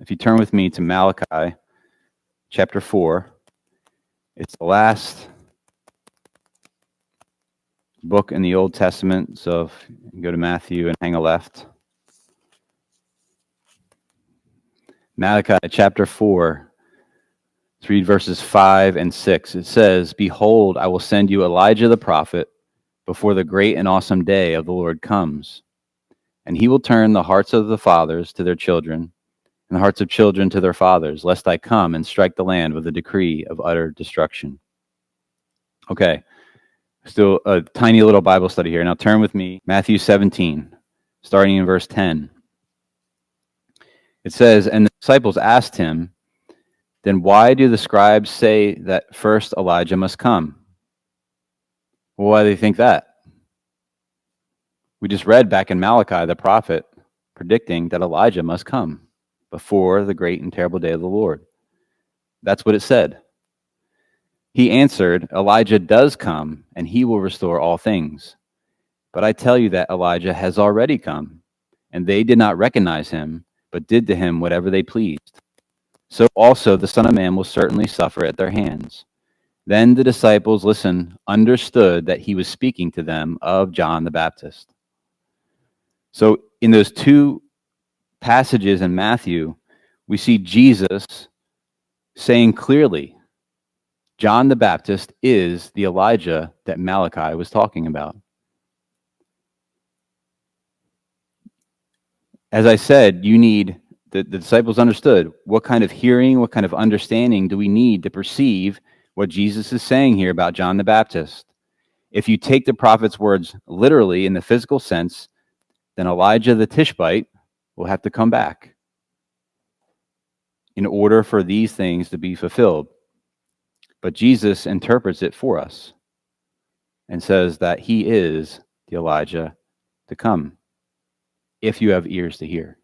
If you turn with me to Malachi chapter 4, it's the last book in the Old Testament. So if you go to Matthew and hang a left. Malachi chapter 4, let's read verses 5 and 6. It says, "Behold, I will send you Elijah the prophet before the great and awesome day of the Lord comes. And he will turn the hearts of the fathers to their children, and the hearts of children to their fathers, lest I come and strike the land with a decree of utter destruction." Okay, still a tiny little Bible study here. Now turn with me, Matthew 17, starting in verse 10. It says, "And the disciples asked him, 'Then why do the scribes say that first Elijah must come?'" Well, why do they think that? We just read back in Malachi, the prophet, predicting that Elijah must come before the great and terrible day of the Lord. That's what it said. He answered, "Elijah does come, and he will restore all things. But I tell you that Elijah has already come, and they did not recognize him, but did to him whatever they pleased. So also the Son of Man will certainly suffer at their hands." Then the disciples understood that he was speaking to them of John the Baptist. So in those two passages in Matthew, we see Jesus saying clearly, John the Baptist is the Elijah that Malachi was talking about. As I said, the disciples understood what kind of hearing, what kind of understanding do we need to perceive what Jesus is saying here about John the Baptist. If you take the prophet's words literally in the physical sense, then Elijah the Tishbite will have to come back in order for these things to be fulfilled. But Jesus interprets it for us and says that he is the Elijah to come, if you have ears to hear.